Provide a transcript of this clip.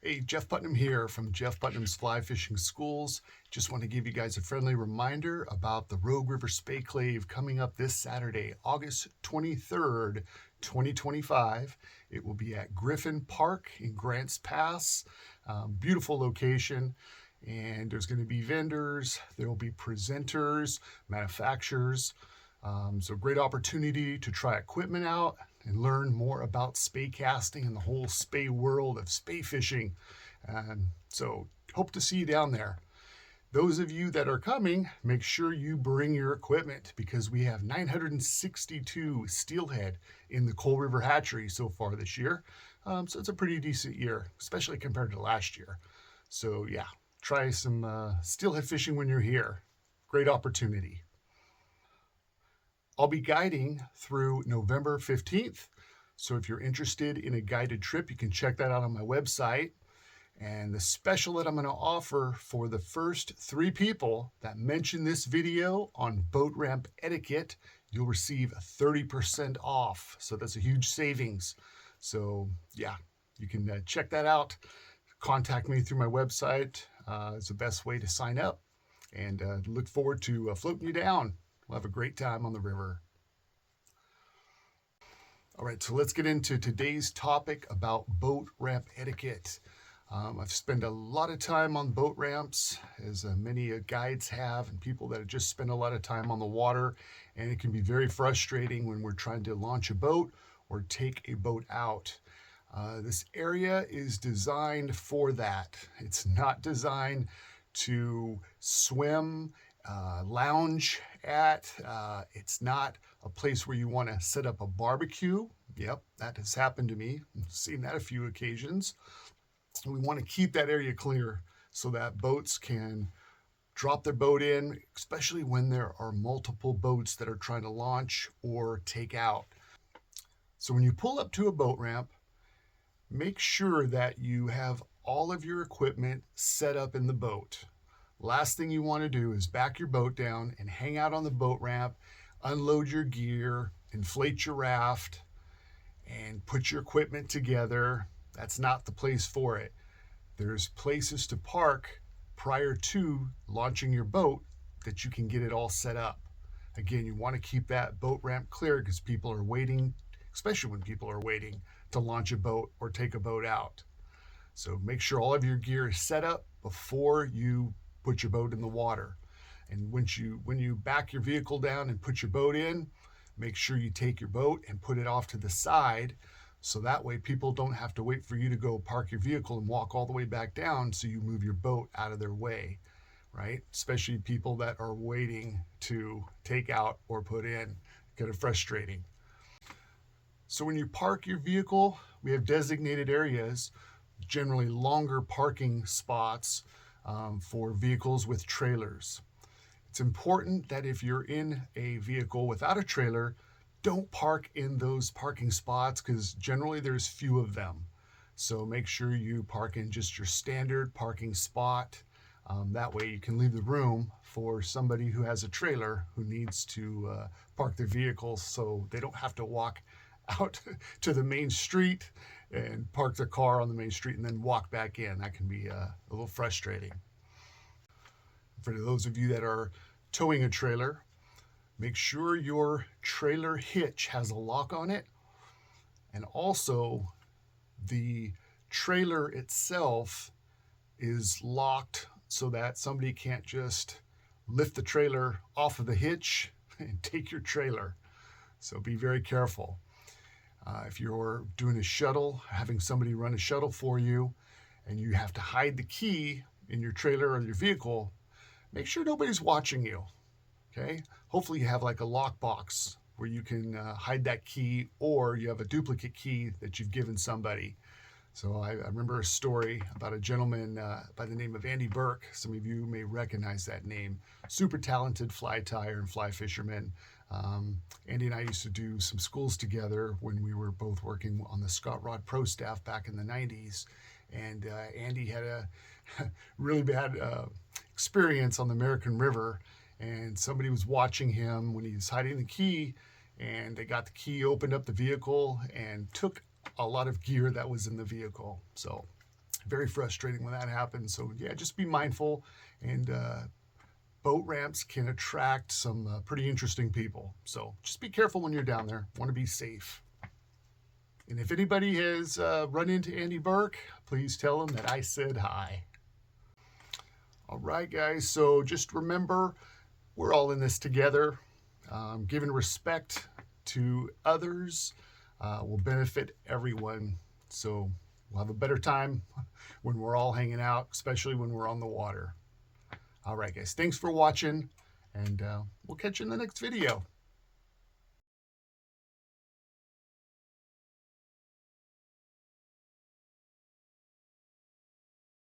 Hey, Jeff Putnam here from Jeff Putnam's Fly Fishing Schools. Just want to give you guys a friendly reminder about the Rogue River Spay Clave coming up this Saturday, August 23rd, 2025. It will be at Griffin Park in Grants Pass. Beautiful location. And there's going to be vendors, there will be presenters, manufacturers. So great opportunity to try equipment out and learn more about spay casting and the whole spay world of spay fishing. So hope to see you down there. Those of you that are coming, make sure you bring your equipment because we have 962 steelhead in the Coal River hatchery so far this year. So it's a pretty decent year, especially compared to last year. So yeah, try some steelhead fishing when you're here. Great opportunity. I'll be guiding through November 15th. So if you're interested in a guided trip, you can check that out on my website. And the special that I'm going to offer for the first 3 people that mention this video on boat ramp etiquette, you'll receive 30% off. So that's a huge savings. So yeah, you can check that out. Contact me through my website. It's the best way to sign up. And look forward to floating you down. We'll have a great time on the river. All right, so let's get into today's topic about boat ramp etiquette. I've spent a lot of time on boat ramps, as many guides have, and people that have just spent a lot of time on the water, and it can be very frustrating when we're trying to launch a boat or take a boat out. This area is designed for that. It's not designed to swim, lounge at. It's not a place where you want to set up a barbecue. Yep, that has happened to me. I've seen that a few occasions. We want to keep that area clear so that boats can drop their boat in, especially when there are multiple boats that are trying to launch or take out. So when you pull up to a boat ramp, make sure that you have all of your equipment set up in the boat. Last thing you want to do is back your boat down and hang out on the boat ramp, unload your gear, inflate your raft, and put your equipment together. That's not the place for it. There's places to park prior to launching your boat that you can get it all set up. Again, you want to keep that boat ramp clear because people are waiting, especially when people are waiting to launch a boat or take a boat out. So make sure all of your gear is set up before you put your boat in the water. And when you back your vehicle down and put your boat in, make sure you take your boat and put it off to the side, so that way people don't have to wait for you to go park your vehicle and walk all the way back down, so you move your boat out of their way, right? Especially people that are waiting to take out or put in. Kind of frustrating. So when you park your vehicle, we have designated areas, generally longer parking spots for vehicles with trailers. It's important that if you're in a vehicle without a trailer, don't park in those parking spots because generally there's few of them. So make sure you park in just your standard parking spot. That way you can leave the room for somebody who has a trailer who needs to park their vehicle so they don't have to walk out to the main street and park their car on the main street and then walk back in. That can be a little frustrating. For those of you that are towing a trailer, make sure your trailer hitch has a lock on it, and also the trailer itself is locked so that somebody can't just lift the trailer off of the hitch and take your trailer. So be very careful. If you're doing a shuttle, having somebody run a shuttle for you, and you have to hide the key in your trailer or your vehicle, make sure nobody's watching you, okay? Hopefully you have like a lockbox where you can hide that key, or you have a duplicate key that you've given somebody. So I remember a story about a gentleman by the name of Andy Burke. Some of you may recognize that name. Super talented fly tyer and fly fisherman. Andy and I used to do some schools together when we were both working on the Scott Rod Pro staff back in the 90s. And Andy had a really bad experience on the American River, and somebody was watching him when he was hiding the key, and they got the key, opened up the vehicle, and took a lot of gear that was in the vehicle. So Very frustrating when that happens. So yeah, just be mindful. And boat ramps can attract some pretty interesting people. So just be careful when you're down there. Want to be safe. And if anybody has run into Andy Burke, please tell him that I said hi. All right, guys. So just remember, we're all in this together. Giving respect to others will benefit everyone. So we'll have a better time when we're all hanging out, especially when we're on the water. All right, guys. Thanks for watching, and we'll catch you in the next video.